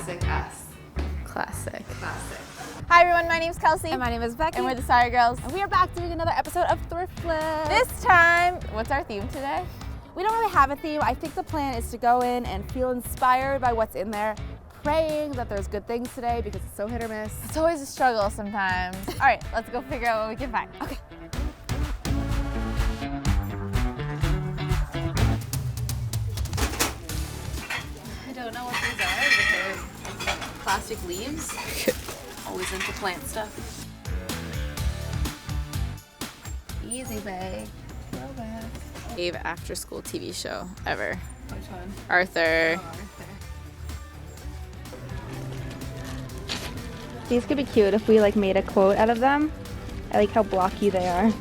Classic us. Classic. Classic. Hi everyone, my name is Kelsey. And my name is Becky. And we're the Sorry Girls. And we are back doing another episode of Thrift Flip. This time, what's our theme today? We don't really have a theme. I think the plan is to go in and feel inspired by what's in there, praying that there's good things today because it's so hit or miss. It's always a struggle sometimes. All right, let's go figure out what we can find. Okay. I don't know what these are, but they're plastic leaves. Always into plant stuff. Easy bag. Throwback. Favorite after school TV show ever. Which one? Arthur. Oh, These could be cute if we like made a quote out of them. I like how blocky they are.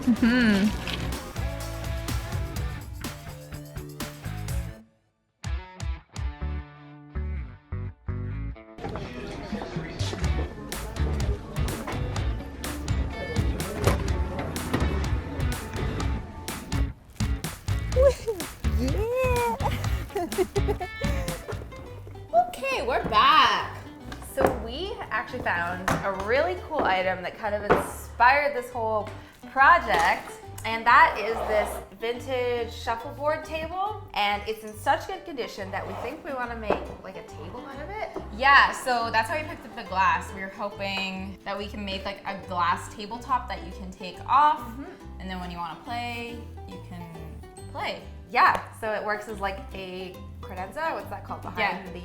Okay, we're back. So we actually found a really cool item that kind of inspired this whole project, and that is this vintage shuffleboard table, and it's in such good condition that we think we want to make like a table out of it. Yeah, so that's how we picked up the glass. We were hoping that we can make like a glass tabletop that you can take off, and then when you want to play, you can play. Yeah, so it works as like a credenza, what's that called, behind the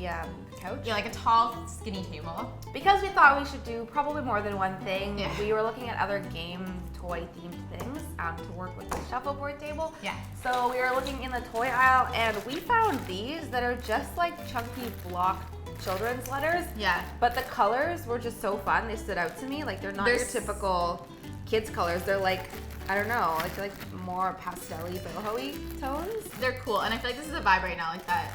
couch? Yeah, like a tall, skinny table. Because we thought we should do probably more than one thing, Yeah. we were looking at other game toy themed things to work with the shuffleboard table. Yeah. So we were looking in the toy aisle and we found these that are just like chunky block children's letters. Yeah. But the colors were just so fun. They stood out to me. Like they're not your typical kids colors. They're like, I don't know, like more pastel-y, boho-y tones. They're cool, and I feel like this is a vibe right now, like that.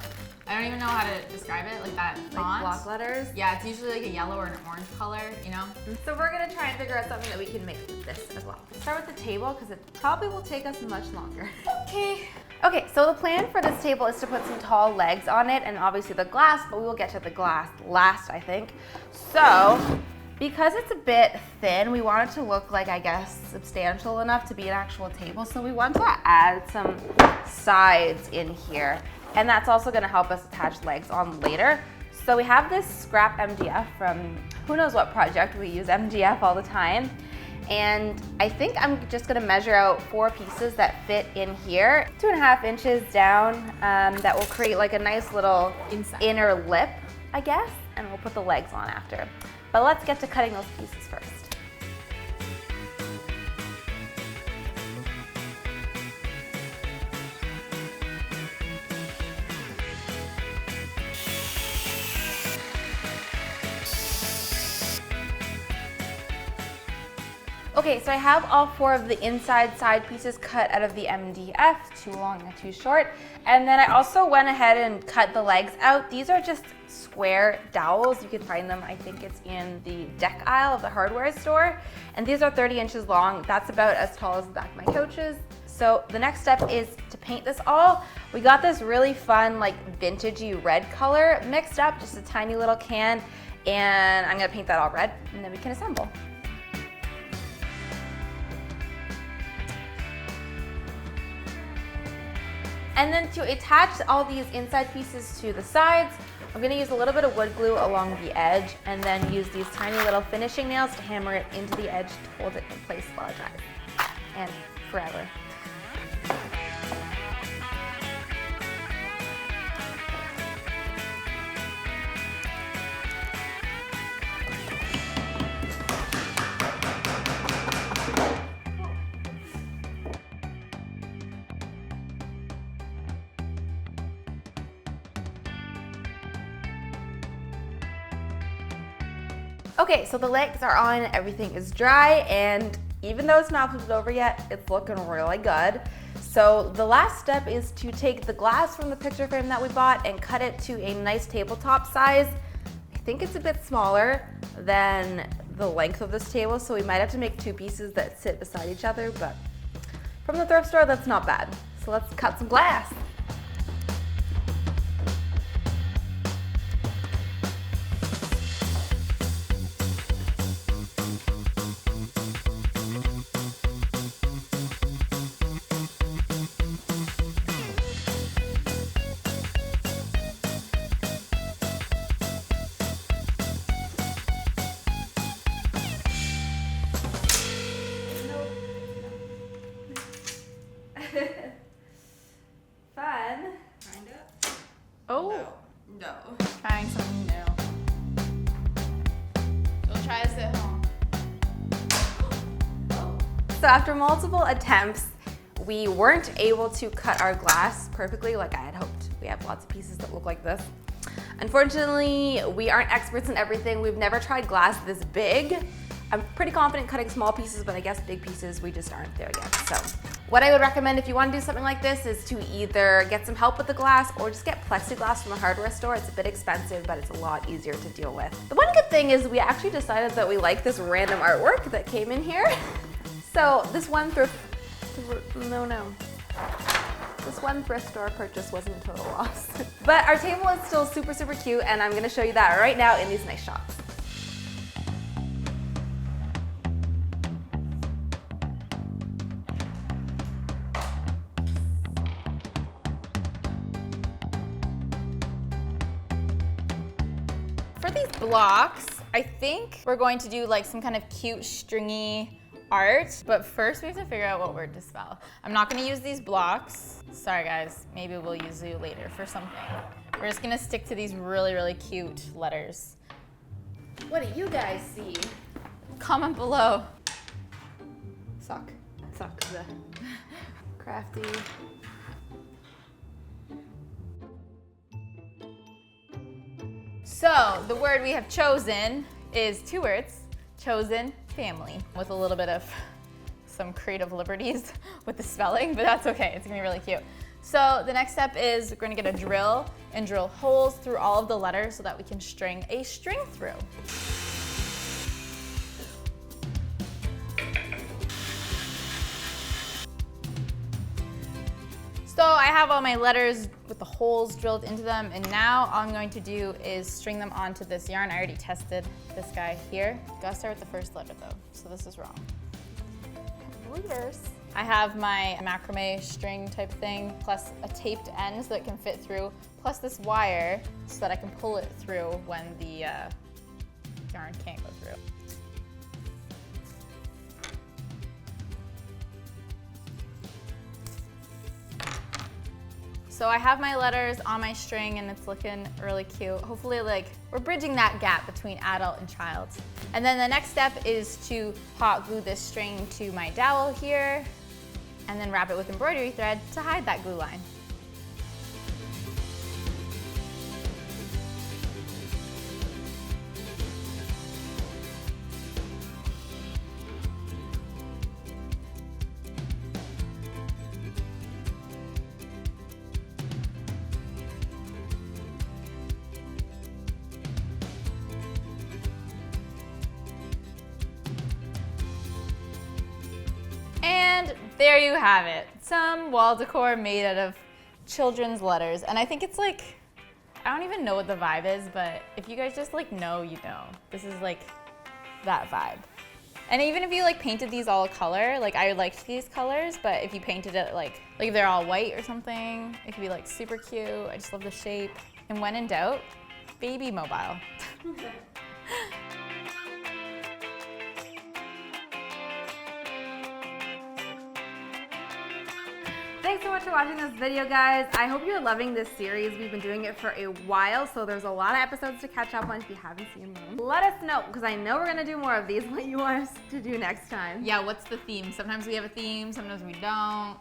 I don't even know how to describe it, like that Like font. block letters. Yeah, it's usually like a yellow or an orange color, you know? So we're gonna try and figure out something that we can make with this as well. Start with the table because it probably will take us much longer. Okay. Okay, so the plan for this table is to put some tall legs on it and obviously the glass, but we will get to the glass last, I think. So, because it's a bit thin, we want it to look like, I guess, substantial enough to be an actual table. So we want to add some sides in here. And that's also gonna help us attach legs on later. So we have this scrap MDF from who knows what project. We use MDF all the time. And I think I'm just gonna measure out 4 pieces that fit in here. 2.5 inches down, that will create like a nice little inner lip, I guess. And we'll put the legs on after. But let's get to cutting those pieces first. Okay, so I have all 4 of the inside side pieces cut out of the MDF, too long and too short. And then I also went ahead and cut the legs out. These are just square dowels. You can find them, I think it's in the deck aisle of the hardware store. And these are 30 inches long. That's about as tall as the back of my couch is. So the next step is to paint this all. We got this really fun, like vintagey red color mixed up, just a tiny little can. And I'm gonna paint that all red and then we can assemble. And then to attach all these inside pieces to the sides, I'm gonna use a little bit of wood glue along the edge and then use these tiny little finishing nails to hammer it into the edge to hold it in place while it dries. And forever. Okay, so the legs are on, everything is dry, and even though it's not flipped over yet, it's looking really good. So the last step is to take the glass from the picture frame that we bought and cut it to a nice tabletop size. I think it's a bit smaller than the length of this table, so we might have to make 2 pieces that sit beside each other, but from the thrift store, that's not bad. So let's cut some glass. Oh, No. trying something new. Don't try this at home. So after multiple attempts, we weren't able to cut our glass perfectly like I had hoped. We have lots of pieces that look like this. Unfortunately, we aren't experts in everything. We've never tried glass this big. I'm pretty confident cutting small pieces, but I guess big pieces, we just aren't there yet. So what I would recommend if you want to do something like this is to either get some help with the glass or just get plexiglass from the hardware store. It's a bit expensive, but it's a lot easier to deal with. The one good thing is we actually decided that we like this random artwork that came in here. So this one thrift store purchase wasn't a total loss. But our table is still super, super cute, and I'm gonna show you that right now in these nice shots. For these blocks, I think we're going to do like some kind of cute stringy art, but first we have to figure out what word to spell. I'm not gonna use these blocks. Sorry guys, maybe we'll use you later for something. We're just gonna stick to these really, really cute letters. What do you guys see? Comment below. Sucks. Crafty. So the word we have chosen is 2 words, chosen family, with a little bit of some creative liberties with the spelling, but that's okay, it's gonna be really cute. So the next step is we're gonna get a drill and drill holes through all of the letters so that we can string a string through. So I have all my letters with the holes drilled into them, and now all I'm going to do is string them onto this yarn. I already tested this guy here. Gotta start with the first letter though, so this is wrong. Reverse. I have my macrame string type thing, plus a taped end so it can fit through, plus this wire so that I can pull it through when the yarn can't go through. So I have my letters on my string and it's looking really cute. Hopefully like we're bridging that gap between adult and child. And then the next step is to hot glue this string to my dowel here and then wrap it with embroidery thread to hide that glue line. And there you have it. Some wall decor made out of children's letters. And I think it's like, I don't even know what the vibe is, but if you guys just like know, you know. This is like that vibe. And even if you like painted these all a color, like I liked these colors, but if you painted it like if they're all white or something, it could be like super cute. I just love the shape. And when in doubt, baby mobile. Thanks so much for watching this video, guys. I hope you're loving this series. We've been doing it for a while, so there's a lot of episodes to catch up on if you haven't seen them. Let us know, because I know we're gonna do more of these, what you want us to do next time. Yeah, what's the theme? Sometimes we have a theme, sometimes we don't.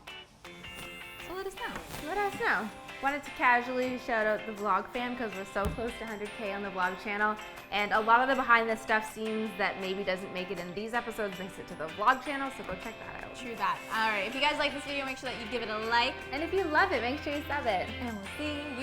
So let us know. Let us know. Wanted to casually shout out the vlog fam because we're so close to 100K on the vlog channel, and a lot of the behind the stuff scenes that maybe doesn't make it in these episodes makes it to the vlog channel, so go check that out. True that. All right, if you guys like this video, make sure that you give it a like. And if you love it, make sure you sub it. And we'll see you